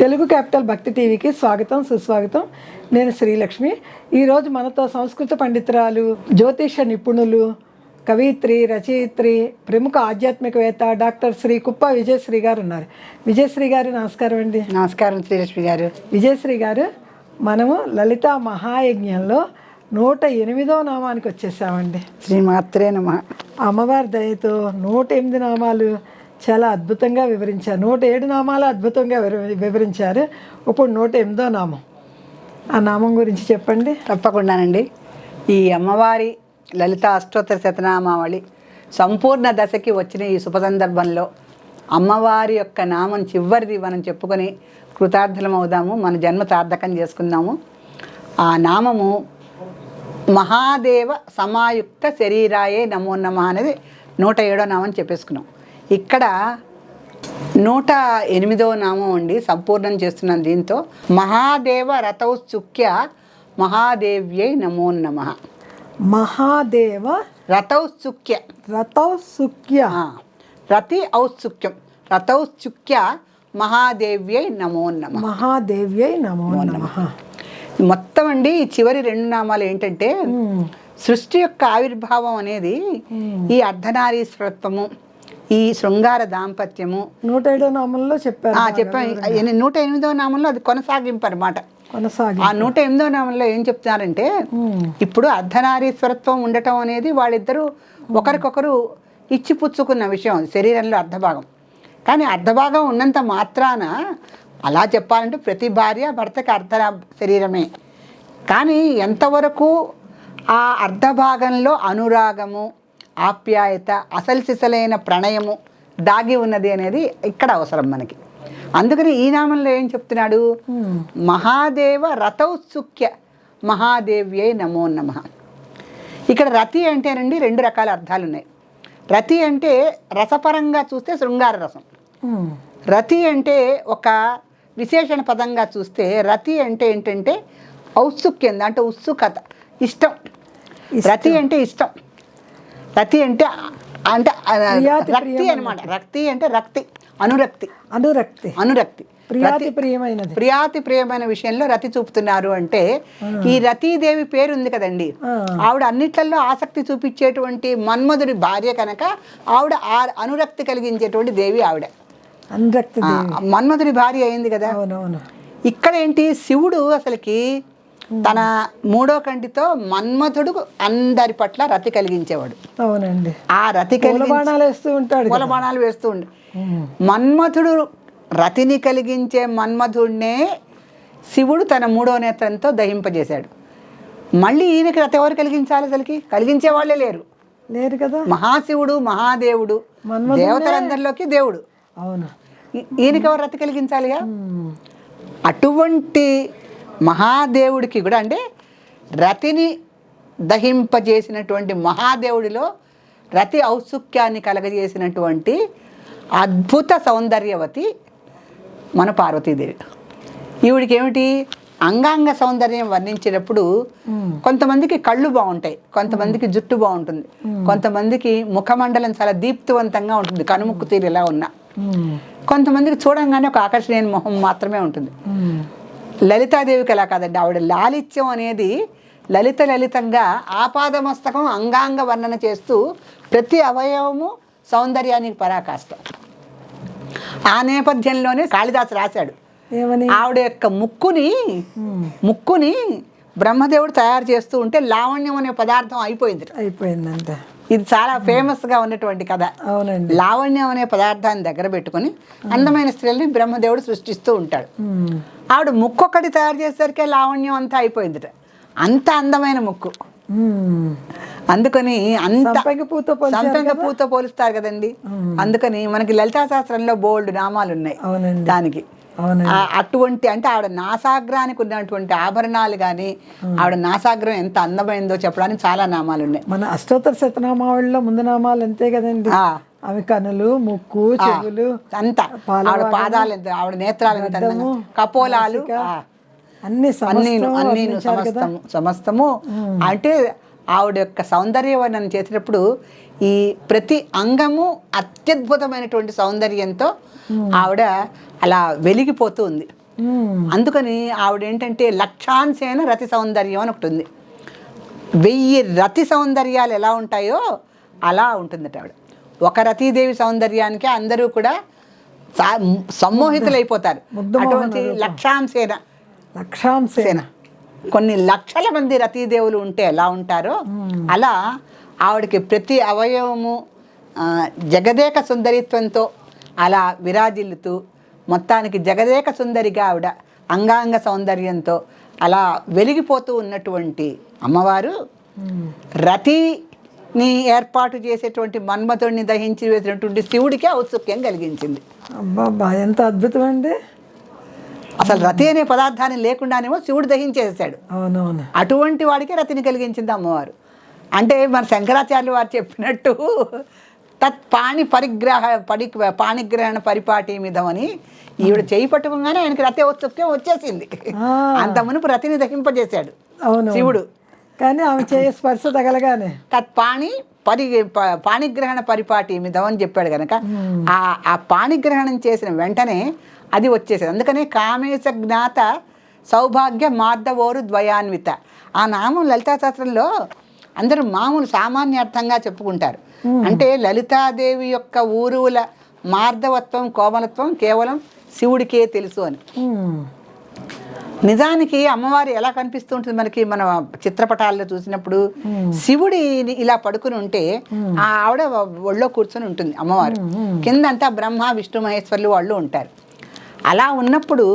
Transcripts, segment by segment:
Telugu capital భక్తి టీవీకి స్వాగతం సుస్వాగతం. నేను శ్రీలక్ష్మి. ఈరోజు మనతో సంస్కృత పండితురాలు, జ్యోతిష నిపుణులు, కవిత్రి, రచయిత్రి, ప్రముఖ ఆధ్యాత్మికవేత్త డాక్టర్ శ్రీ కుప్ప విజయశ్రీ గారు ఉన్నారు. విజయశ్రీ గారు నమస్కారం అండి. నమస్కారం శ్రీలక్ష్మి గారు. విజయశ్రీ గారు, మనము లలితా మహాయజ్ఞంలో 108వ నామానికి వచ్చేసామండి. శ్రీమాత్రే నమః. అమ్మవారి దయతో 108 నామాలు చాలా అద్భుతంగా వివరించారు. 107 నామాలు అద్భుతంగా వివరించారు. ఇప్పుడు 108వ నామం, ఆ నామం గురించి చెప్పండి. తప్పకుండానండి. ఈ అమ్మవారి లలిత అష్టోత్తర శతనామావళి సంపూర్ణ దశకి వచ్చిన ఈ శుభ సందర్భంలో అమ్మవారి యొక్క నామం చివరిది మనం చెప్పుకొని కృతార్థులం అవుదాము, మన జన్మ సార్థకం చేసుకుందాము. ఆ నామము మహాదేవ సమాయుక్త శరీరాయే నమో నమః అనేది 107వ నామం చెప్పేసుకున్నాం. ఇక్కడ 108వ నామం అండి, సంపూర్ణం చేస్తున్నాం. దీంతో మహాదేవ రథౌత్సుక్య మహాదేవ్యై నమో నమః. మహాదేవ రథౌత్సుక్య రతి ఔత్సుక్యం రథౌత్సుక్య మహాదేవ్యై నమో నమః. మహాదేవ్యై నమో నమః. మొత్తం అండి ఈ చివరి 2 నామాలు ఏంటంటే సృష్టి యొక్క ఆవిర్భావం అనేది ఈ అర్ధనారీశ్వరత్వము, ఈ శృంగార దాంపత్యము 107వ నామంలో చెప్పారు. చెప్పాను. 108వ నామంలో అది కొనసాగింపు అనమాట. ఆ 108వ నామంలో ఏం చెప్తున్నారంటే, ఇప్పుడు అర్ధనారీశ్వరత్వం ఉండటం అనేది వాళ్ళిద్దరూ ఒకరికొకరు ఇచ్చిపుచ్చుకున్న విషయం శరీరంలో అర్ధభాగం. కానీ అర్ధభాగం ఉన్నంత మాత్రాన అలా చెప్పాలంటే ప్రతి భార్య భర్తకి అర్ధ శరీరమే. కానీ ఎంతవరకు ఆ అర్ధభాగంలో అనురాగము, ఆప్యాయత, అసలు సిసలైన ప్రణయము దాగి ఉన్నది అనేది ఇక్కడ అవసరం మనకి. అందుకని ఈ నామంలో ఏం చెప్తున్నాడు, మహాదేవ రథౌత్సుక్య మహాదేవ్యై నమో నమః. ఇక్కడ రతి అంటేనండి 2 రకాల అర్థాలు ఉన్నాయి. రతి అంటే రసపరంగా చూస్తే శృంగార రసం, రతి అంటే ఒక విశేషణ పదంగా చూస్తే రతి అంటే ఏంటంటే ఔత్సుక్యం, అంటే ఉత్సుకత, ఇష్టం. రతి అంటే ఇష్టం, రతి అంటే అంటే రక్తి అనమాట. రక్తి అంటే రక్తి, అనురక్తి. అనురక్తి అనురక్తి ప్రియాతి ప్రియమైనది, ప్రియాతి ప్రియమైన విషయంలో రతి చూపుతున్నారు. అంటే ఈ రతీదేవి పేరు ఉంది కదండి, ఆవిడ అన్నిట్లలో ఆసక్తి చూపించేటువంటి మన్మధుడి భార్య కనుక ఆవిడ అనురక్తి కలిగించేటువంటి దేవి ఆవిడ. అనురక్తి మన్మధుడి భార్య అయింది కదా. ఇక్కడ ఏంటి, శివుడు అసలుకి తన 3వ కంటితో మన్మధుడు అందరి పట్ల రతి కలిగించేవాడు. అవునండి. ఆ రతి పూలబాణాలు వేస్తూ ఉండే మన్మధుడు రతిని కలిగించే మన్మధుడినే శివుడు తన 3వ నేత్రంతో దహింపజేశాడు. మళ్ళీ ఈయనకి రతి ఎవరు కలిగించాలి? అసలుకి కలిగించే వాళ్ళే లేరు కదా. మహాశివుడు, మహాదేవుడు, దేవతలందరిలోకి దేవుడు. అవును. ఈయనకి ఎవరు రతి కలిగించాలిగా. అటువంటి మహాదేవుడికి కూడా, అంటే రతిని దహింపజేసినటువంటి మహాదేవుడిలో రతి ఔత్సుక్యాన్ని కలగజేసినటువంటి అద్భుత సౌందర్యవతి మన పార్వతీదేవి. ఈవిడికి ఏమిటి, అంగాంగ సౌందర్యం వర్ణించేటప్పుడు కొంతమందికి కళ్ళు బాగుంటాయి, కొంతమందికి జుట్టు బాగుంటుంది, కొంతమందికి ముఖమండలం చాలా దీప్తివంతంగా ఉంటుంది, కనుముక్కు తీరు ఎలా ఉన్నా. కొంతమందికి చూడంగానే ఒక ఆకర్షణీయ మొహం మాత్రమే ఉంటుంది. లలితాదేవికి అలా కాదండి. ఆవిడ లాలిత్యం అనేది లలితంగా ఆపాదమస్తకం అంగాంగ వర్ణన చేస్తూ ప్రతి అవయవము సౌందర్యానికి పరాకాష్ట. ఆ నేపథ్యంలోనే కాళిదాసు రాశాడు, ఆవిడ యొక్క ముక్కుని బ్రహ్మదేవుడు తయారు చేస్తూ ఉంటే లావణ్యం అనే పదార్థం అయిపోయిందంట. ఇది చాలా ఫేమస్గా ఉన్నటువంటి కథ. అవునండి. లావణ్యం అనే పదార్థాన్ని దగ్గర పెట్టుకుని అందమైన స్త్రీలని బ్రహ్మదేవుడు సృష్టిస్తూ ఉంటాడు. ఆవిడ ముక్కు ఒక్కటి తయారు చేసేసరికి లావణ్యం అంతా అయిపోయిందిట. అంత అందమైన ముక్కు. అందుకని సంపెంగ పూతో పోలుస్తారు కదండి. అందుకని మనకి లలితా శాస్త్రంలో బోల్డ్ నామాలు ఉన్నాయి దానికి. అటువంటి, అంటే ఆవిడ నాసాగ్రానికి ఉన్నటువంటి ఆభరణాలు కానీ ఆవిడ నాసాగ్రం ఎంత అందమైందో చెప్పడానికి చాలా నామాలు ఉన్నాయి. మన అష్టోత్తర శతనామావళిలో ముందు నామాలు అంతే కదండి. అవి కనులు, ముక్కు, చెవులు, అంతా ఆవిడ పాదాలు ఎంత, ఆవిడ నేత్రాలు ఎంత, కపోలాలు, అన్ని సమస్తము. అంటే ఆవిడ యొక్క సౌందర్యవర్ణన చేసేటప్పుడు ఈ ప్రతి అంగము అత్యద్భుతమైనటువంటి సౌందర్యంతో ఆవిడ అలా వెలిగిపోతూ ఉంది. అందుకని ఆవిడ ఏంటంటే లక్షాంశేన రతి సౌందర్యం అని ఒకటి ఉంది. 1000 రతి సౌందర్యాలు ఎలా ఉంటాయో అలా ఉంటుందట ఆవిడ. ఒక రతీదేవి సౌందర్యానికి అందరూ కూడా సమ్మోహితులైపోతారు. అటువంటి లక్షాంశేన కొన్ని లక్షల మంది రతీదేవులు ఉంటే ఎలా ఉంటారో అలా ఆవిడకి ప్రతి అవయవము జగదేక సుందరిత్వంతో అలా విరాజిల్లుతూ మొత్తానికి జగదేక సుందరిగా ఆవిడ అంగాంగ సౌందర్యంతో అలా వెలిగిపోతూ ఉన్నటువంటి అమ్మవారు రతిని ఏర్పాటు చేసేటువంటి మన్మథుడిని దహించి వేసినటువంటి శివుడికి ఔత్సుక్యం కలిగించింది. అబ్బా ఎంత అద్భుతం అండి. అసలు రతి అనే పదార్థాన్ని లేకుండానేమో శివుడు దహించేసాడు. అవునవును. అటువంటి వాడికి రతిని కలిగించింది అమ్మవారు. అంటే మన శంకరాచార్యులు వారు చెప్పినట్టు తత్ పాణిగ్రహణ పరిపాటి మిదం అని ఈవిడ చేయి పట్టుకోగానే ఆయనకి రతి ఔత్సుక్యం వచ్చేసింది. అంత మునుపు రతిని దహింపజేశాడు శివుడు. కానీ ఆమె చేయ స్పర్శ తగలగానే తత్ పాణిగ్రహణ పరిపాటి మిదం అని చెప్పాడు కనుక ఆ పాణిగ్రహణం చేసిన వెంటనే అది వచ్చేసేది. అందుకనే కామేశ జ్ఞాత సౌభాగ్య మార్దవోరు ద్వయాన్విత ఆ నామం లలితా శాస్త్రంలో అందరూ మామూలు సామాన్యార్థంగా చెప్పుకుంటారు. అంటే లలితాదేవి యొక్క ఊరువుల మార్దవత్వం కోమలత్వం కేవలం శివుడికే తెలుసు అని. నిజానికి అమ్మవారు ఎలా కనిపిస్తూ ఉంటుంది మనకి మన చిత్రపటాల్లో చూసినప్పుడు శివుడి ఇలా పడుకుని ఉంటే ఆ ఆవిడ ఒళ్ళో కూర్చొని ఉంటుంది అమ్మవారు, కిందంతా బ్రహ్మ విష్ణు మహేశ్వర్లు వాళ్ళు ఉంటారు. అలా ఉన్నప్పుడు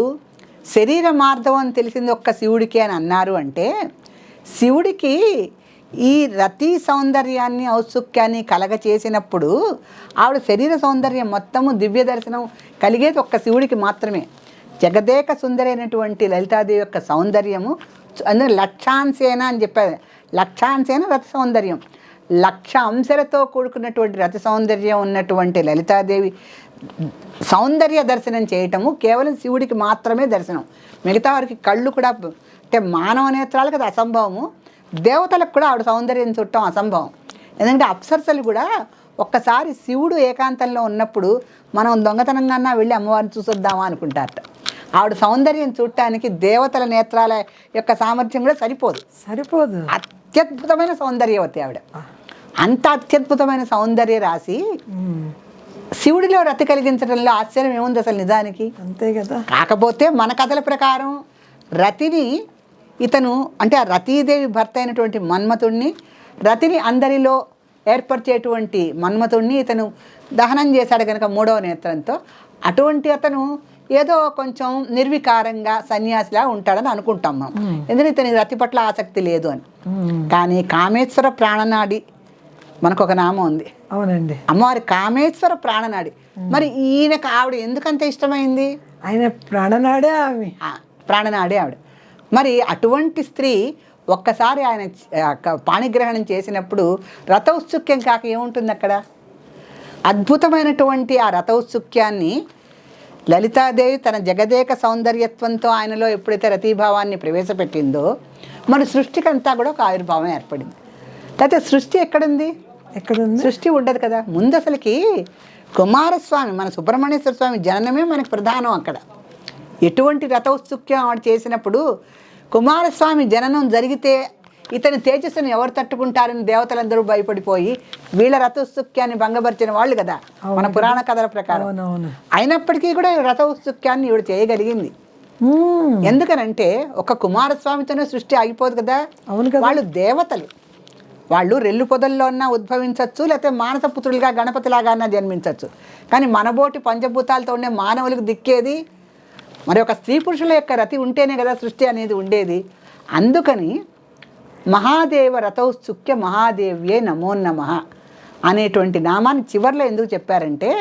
శరీర మార్దవం అని తెలిసింది ఒక్క శివుడికి అని అన్నారు అంటే శివుడికి ఈ రతి సౌందర్యాన్ని ఔత్సుక్యాన్ని కలగ చేసినప్పుడు ఆవిడ శరీర సౌందర్యం మొత్తము దివ్య దర్శనం కలిగేది ఒక్క శివుడికి మాత్రమే. జగదేక సుందరైనటువంటి లలితాదేవి యొక్క సౌందర్యము అందులో లక్షాంశేన అని చెప్పారు. లక్షాంశేన రతి సౌందర్యం, 1,00,000 అంశాలతో కూడుకున్నటువంటి రతి సౌందర్యం ఉన్నటువంటి లలితాదేవి సౌందర్య దర్శనం చేయటము కేవలం శివుడికి మాత్రమే దర్శనం. మిగతా వారికి కళ్ళు కూడా అంటే మానవ నేత్రాలకు అది అసంభవము, దేవతలకు కూడా ఆవిడ సౌందర్యం చుట్టం అసంభవం. ఎందుకంటే అప్సరసలు కూడా ఒక్కసారి శివుడు ఏకాంతంలో ఉన్నప్పుడు మనం దొంగతనంగా వెళ్ళి అమ్మవారిని చూసొద్దామా అనుకుంటారట. ఆవిడ సౌందర్యం చూడటానికి దేవతల నేత్రాల యొక్క సామర్థ్యం కూడా సరిపోదు. అత్యద్భుతమైన సౌందర్యవతి ఆవిడ. అంత అత్యద్భుతమైన సౌందర్య రాశి శివుడిలో రతి కలిగించడంలో ఆశ్చర్యం ఏముంది అసలు నిజానికి? అంతే కదా. కాకపోతే మన కథల ప్రకారం రతిని ఇతను అంటే ఆ రతీదేవి భర్త అయినటువంటి మన్మథుడిని రతిని అందరిలో ఏర్పరిచేటువంటి మన్మథుడిని ఇతను దహనం చేశాడు కనుక 3వ నేత్రంతో. అటువంటి అతను ఏదో కొంచెం నిర్వికారంగా సన్యాసిలా ఉంటాడని అనుకుంటాం మనం, ఎందుకంటే ఇతని రతి పట్ల ఆసక్తి లేదు అని. కానీ కామేశ్వర ప్రాణనాడి మనకు ఒక నామం ఉంది. అవునండి, అమ్మవారి కామేశ్వర ప్రాణనాడి. మరి ఈయనకు ఆవిడ ఎందుకంత ఇష్టమైంది? ఆయన ప్రాణనాడే ఆవిడ. మరి అటువంటి స్త్రీ ఒక్కసారి ఆయన పాణిగ్రహణం చేసినప్పుడు రథౌత్సుక్యం కాక ఏముంటుంది అక్కడ? అద్భుతమైనటువంటి ఆ రథౌత్సుక్యాన్ని లలితాదేవి తన జగదేక సౌందర్యత్వంతో ఆయనలో ఎప్పుడైతే రతీభావాన్ని ప్రవేశపెట్టిందో మన సృష్టికంతా కూడా ఒక ఆవిర్భావం ఏర్పడింది. అయితే సృష్టి ఎక్కడుంది? సృష్టి ఉండదు కదా. ముందు అసలుకి కుమారస్వామి మన సుబ్రహ్మణ్యేశ్వర స్వామి జననమే మనకు ప్రధానం. అక్కడ ఎటువంటి రథౌత్సుక్యం ఆవిడ చేసినప్పుడు కుమారస్వామి జననం జరిగితే ఇతని తేజస్సును ఎవరు తట్టుకుంటారని దేవతలందరూ భయపడిపోయి వీళ్ళ రథోత్సుక్యాన్ని భంగపరిచిన వాళ్ళు కదా మన పురాణ కథల ప్రకారం. అయినప్పటికీ కూడా రథోత్సుక్యాన్ని ఈవిడ చేయగలిగింది. ఎందుకనంటే ఒక కుమారస్వామితోనే సృష్టి ఆగిపోదు కదా. వాళ్ళు దేవతలు, వాళ్ళు రెల్లు పొదల్లో అన్నా ఉద్భవించవచ్చు, లేకపోతే మానసపుత్రులుగా గణపతిలాగా అన్నా జన్మించవచ్చు. కానీ మనబోటి పంచభూతాలతో ఉండే మానవులకు దిక్కేది మరి ఒక స్త్రీ పురుషుల యొక్క రతి ఉంటేనే కదా సృష్టి అనేది ఉండేది. అందుకని మహాదేవ రథౌత్సుక్య మహాదేవ్యే నమోన్నమః అనేటువంటి నామాన్ని చివర్లో ఎందుకు చెప్పారంటే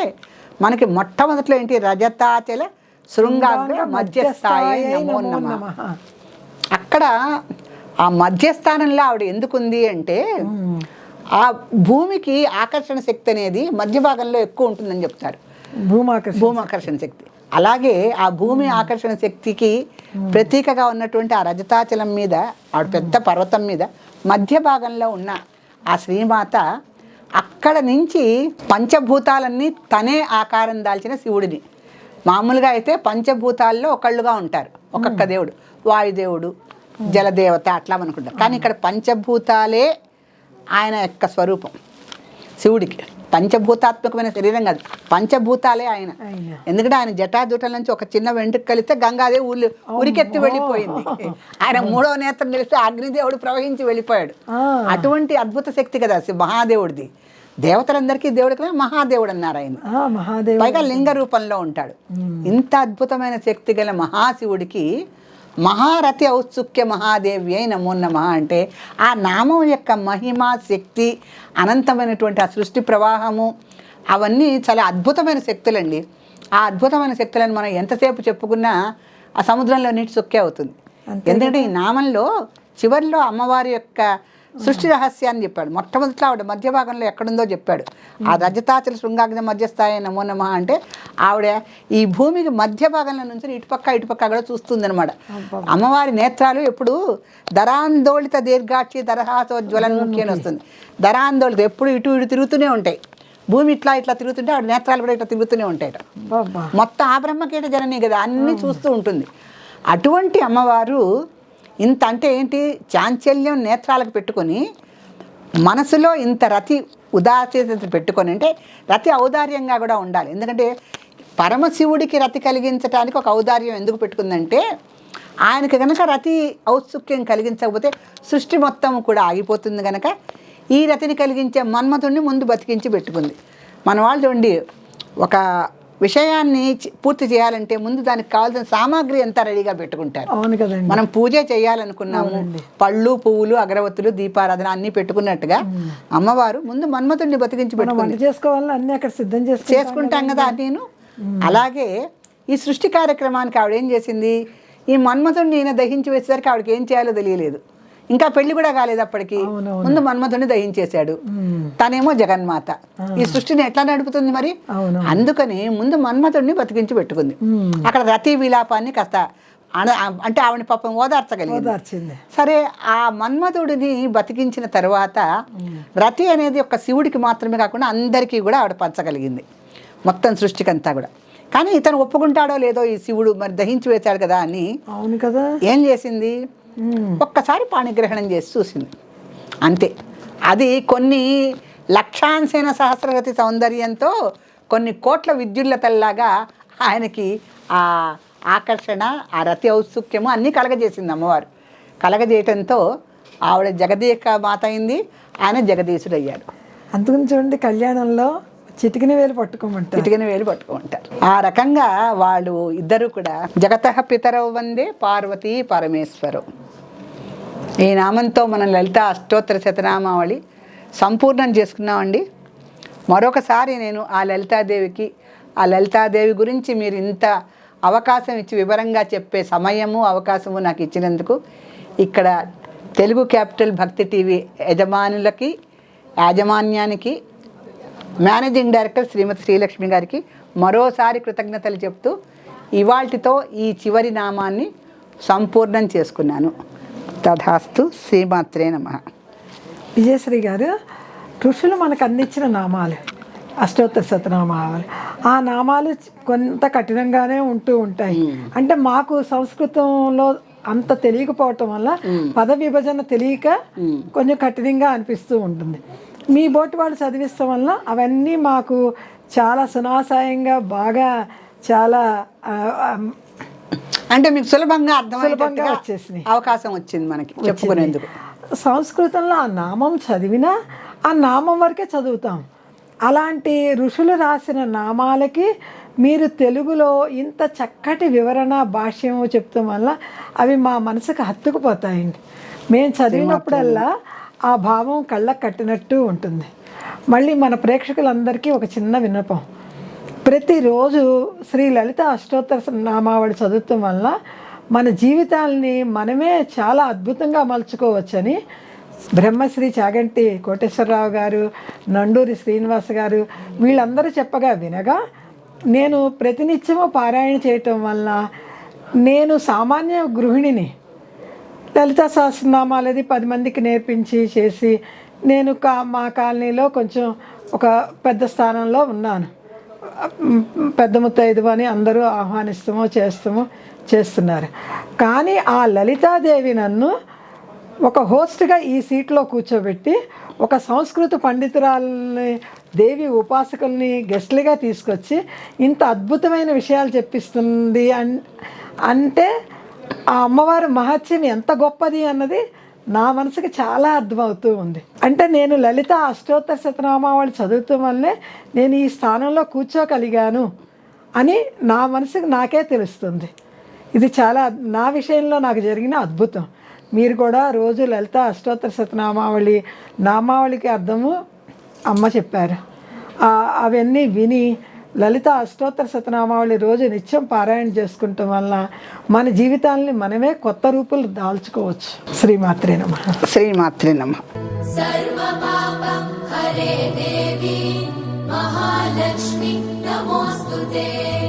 మనకి మొట్టమొదట్లో ఏంటి? రజతాచల శృంగాగ్ర మధ్యస్థాయి నమోన్నమః. అక్కడ ఆ మధ్యస్థానంలో ఆవిడ ఎందుకుంది అంటే ఆ భూమికి ఆకర్షణ శక్తి అనేది మధ్య భాగంలో ఎక్కువ ఉంటుందని చెప్తారు. భూమాకర్షణ శక్తి. అలాగే ఆ భూమి ఆకర్షణ శక్తికి ప్రతీకగా ఉన్నటువంటి ఆ రజతాచలం మీద ఆవిడ పెద్ద పర్వతం మీద మధ్య భాగంలో ఉన్న ఆ శ్రీమాత అక్కడ నుంచి పంచభూతాలన్నీ తనే ఆకారం దాల్చిన శివుడిని మామూలుగా అయితే పంచభూతాల్లో ఒకళ్ళుగా ఉంటారు, ఒక్కొక్క దేవుడు, వాయుదేవుడు, జలదేవత అట్లా అనుకుంటారు. కానీ ఇక్కడ పంచభూతాలే ఆయన యొక్క స్వరూపం శివుడికి. పంచభూతాత్మకమైన శరీరం కాదు, పంచభూతాలే ఆయన. ఎందుకంటే ఆయన జటాజూటల నుంచి ఒక చిన్న వెంట్రుక కలిస్తే గంగాదేవి ఉరికెత్తి వెళ్ళిపోయింది. ఆయన 3వ నేత్రం తెలిస్తే అగ్నిదేవుడు ప్రవహించి వెళ్ళిపోయాడు. అటువంటి అద్భుత శక్తి కదా మహాదేవుడిది. దేవతలందరికీ దేవుడి కదా మహాదేవుడు అన్నారు ఆయన. పైగా లింగ రూపంలో ఉంటాడు. ఇంత అద్భుతమైన శక్తి గల మహాశివుడికి మహారథి ఔత్సుక్య మహాదేవి అయి నమో నమః అంటే ఆ నామం యొక్క మహిమ, శక్తి, అనంతమైనటువంటి ఆ సృష్టి ప్రవాహము అవన్నీ చాలా అద్భుతమైన శక్తులండి. ఆ అద్భుతమైన శక్తులను మనం ఎంతసేపు చెప్పుకున్నా ఆ సముద్రంలో నీటి సుక్కే అవుతుంది. ఎందుకంటే ఈ నామంలో చివరిలో అమ్మవారి యొక్క సృష్టి రహస్యాన్ని చెప్పాడు. మొట్టమొదట్లో ఆవిడ మధ్య భాగంలో ఎక్కడుందో చెప్పాడు. ఆ రజతాచల శృంగాగ్ని మధ్యస్థాయి నమో నమః అంటే ఆవిడ ఈ భూమికి మధ్య భాగంలో నుంచి ఇటుపక్క కూడా చూస్తుంది అనమాట. అమ్మవారి నేత్రాలు ఎప్పుడు ధరాందోళిత దీర్ఘాక్షి దరహాసో జ్వలన్ముఖి అని వస్తుంది. ధరాందోళిత ఎప్పుడు ఇటు తిరుగుతూనే ఉంటాయి. భూమి ఇట్లా తిరుగుతుంటే ఆవిడ నేత్రాలు కూడా ఇట్లా తిరుగుతూనే ఉంటాయట. మొత్తం ఆ బ్రహ్మకీట జనని కదా అన్నీ చూస్తూ ఉంటుంది. అటువంటి అమ్మవారు ఇంత అంటే ఏంటి, చాంచల్యం నేత్రాలకు పెట్టుకొని మనసులో ఇంత రతి ఉదాసీనత పెట్టుకొని, అంటే రతి ఔదార్యంగా కూడా ఉండాలి. ఎందుకంటే పరమశివుడికి రతి కలిగించడానికి ఒక ఔదార్యం ఎందుకు పెట్టుకుందంటే ఆయనకి కనుక రతి ఔత్సుక్యం కలిగించకపోతే సృష్టి మొత్తం కూడా ఆగిపోతుంది. కనుక ఈ రతిని కలిగించే మన్మథుడిని ముందు బతికించి పెట్టుకుంది. మన వాళ్ళు చూడండి, ఒక విషయాన్ని పూర్తి చేయాలంటే ముందు దానికి కావాల్సిన సామాగ్రి అంతా రెడీగా పెట్టుకుంటారు. అవును కదండి. మనం పూజ చేయాలనుకున్నాము, పళ్ళు, పువ్వులు, అగరవత్తులు, దీపారాధన అన్ని పెట్టుకున్నట్టుగా అమ్మవారు ముందు మన్మథుడిని బతికించి పెట్టుకుంది. చేసుకోవాలని అన్ని అక్కడ సిద్ధం చేసుకుంటాం కదా నేను. అలాగే ఈ సృష్టి కార్యక్రమానికి ఆవిడ ఏం చేసింది, ఈ మన్మథుడిని ఈయన దహించి వేసేసరికి ఆవిడకి ఏం చేయాలో తెలియలేదు. ఇంకా పెళ్లి కూడా కాలేదు అప్పటికి. ముందు మన్మథుడిని దహించేశాడు. తనేమో జగన్మాత, ఈ సృష్టిని ఎట్లా నడుపుతుంది మరి? అందుకని ముందు మన్మథుడిని బతికించి పెట్టుకుంది. అక్కడ రతి విలాపాన్ని కాస్త అంటే ఆవిడ పాపం ఓదార్చగలిగింది. సరే, ఆ మన్మథుడిని బతికించిన తర్వాత రతి అనేది ఒక శివుడికి మాత్రమే కాకుండా అందరికీ కూడా ఆవిడ పంచగలిగింది, మొత్తం సృష్టికంతా కూడా. కానీ ఇతను ఒప్పుకుంటాడో లేదో, ఈ శివుడు మరి దహించి వేశాడు కదా అని ఏం చేసింది, ఒక్కసారి పాణిగ్రహణం చేసి చూసింది అంతే. అది కొన్ని లక్షాంశన సహస్రగతి సౌందర్యంతో కొన్ని కోట్ల విద్యుల్లతల్లాగా ఆయనకి ఆ ఆకర్షణ, ఆ రతి ఔత్సుక్యము అన్నీ కలగజేసింది అమ్మవారు. కలగజేయటంతో ఆవిడ జగదీక మాత అయింది, ఆయన జగదీశుడు అయ్యాడు. అందుకని చూడండి, కళ్యాణంలో చిటికిన వేలు పట్టుకోమంటారు. ఆ రకంగా వాళ్ళు ఇద్దరు కూడా జగతః పితరౌ వందే పార్వతీ పరమేశ్వరం. ఈ నామంతో మనం లలిత అష్టోత్తర శతనామావళి సంపూర్ణం చేసుకున్నామండి. మరొకసారి నేను ఆ లలితాదేవి గురించి మీరు ఇంత అవకాశం ఇచ్చి వివరంగా చెప్పే సమయము అవకాశము నాకు ఇచ్చినందుకు ఇక్కడ తెలుగు క్యాపిటల్ భక్తి టీవీ యాజమాన్యానికి మేనేజింగ్ డైరెక్టర్ శ్రీమతి శ్రీలక్ష్మి గారికి మరోసారి కృతజ్ఞతలు చెప్తూ ఇవాల్టితో ఈ చివరి నామాన్ని సంపూర్ణం చేసుకున్నాను. తథాస్తు. శ్రీమాత్రే నమః. విజయశ్రీ గారు, ఋషులు మనకు అందించిన నామాలు అష్టోత్తర శతనామాలు, ఆ నామాలు కొంత కఠినంగానే ఉంటూ ఉంటాయి. అంటే మాకు సంస్కృతంలో అంత తెలియకపోవటం వల్ల పద విభజన తెలియక కొంచెం కఠినంగా అనిపిస్తూ ఉంటుంది. మీ బోటి వాళ్ళు చదివిస్తాం వల్ల అవన్నీ మాకు చాలా సునాసాయంగా బాగా చాలా అంటే మీకు సులభంగా వచ్చేసింది, అవకాశం వచ్చింది మనకి చెప్పుకునేందుకు. సంస్కృతంలో ఆ నామం చదివినా ఆ నామం వరకే చదువుతాం. అలాంటి ఋషులు రాసిన నామాలకి మీరు తెలుగులో ఇంత చక్కటి వివరణ భాష్యము చెప్తాం వల్ల అవి మా మనసుకు హత్తుకుపోతాయండి. మేము చదివినప్పుడల్లా ఆ భావం కళ్ళకు కట్టినట్టు ఉంటుంది. మళ్ళీ మన ప్రేక్షకులందరికీ ఒక చిన్న విన్నపం, ప్రతిరోజు శ్రీ లలిత అష్టోత్తర నామావళి చదువుతాం వల్ల మన జీవితాలని మనమే చాలా అద్భుతంగా మలుచుకోవచ్చని బ్రహ్మశ్రీ చాగంటి కోటేశ్వరరావు గారు, నండూరి శ్రీనివాస్ గారు వీళ్ళందరూ చెప్పగా వినగా నేను ప్రతినిత్యము పారాయణ చేయటం వల్ల నేను సామాన్య గృహిణిని లలితా సహస్రనామాలది 10 మందికి నేర్పించి చేసి నేను మా కాలనీలో కొంచెం ఒక పెద్ద స్థానంలో ఉన్నాను. పెద్ద ముత్తైదువు అని అందరూ ఆహ్వానిస్తామో చేస్తున్నారు. కానీ ఆ లలితాదేవి నన్ను ఒక హోస్ట్గా ఈ సీట్లో కూర్చోబెట్టి ఒక సంస్కృత పండితురాలని, దేవి ఉపాసకుల్ని గెస్ట్లుగా తీసుకొచ్చి ఇంత అద్భుతమైన విషయాలు చెప్పిస్తుంది అంటే ఆ అమ్మవారి మహత్యం ఎంత గొప్పది అన్నది నా మనసుకి చాలా అర్థమవుతూ ఉంది. అంటే నేను లలిత అష్టోత్తర శతనామావళి చదువుతాం వల్లే నేను ఈ స్థానంలో కూర్చోగలిగాను అని నా మనసుకి నాకే తెలుస్తుంది. ఇది చాలా నా విషయంలో నాకు జరిగిన అద్భుతం. మీరు కూడా రోజు లలిత అష్టోత్తర శతనామావళి నామావళికి అర్థము అమ్మ చెప్పారు. అవన్నీ విని లలిత అష్టోత్తర శతనామావళి రోజు నిత్యం పారాయణ చేసుకుంటాం వల్ల మన జీవితాలని మనమే కొత్త రూపులు దాల్చుకోవచ్చు. శ్రీమాత్రే నమః. శ్రీమాత్రే నమః. सर्वपापं हरे देवी महालक्ष्मी नमोऽस्तुते.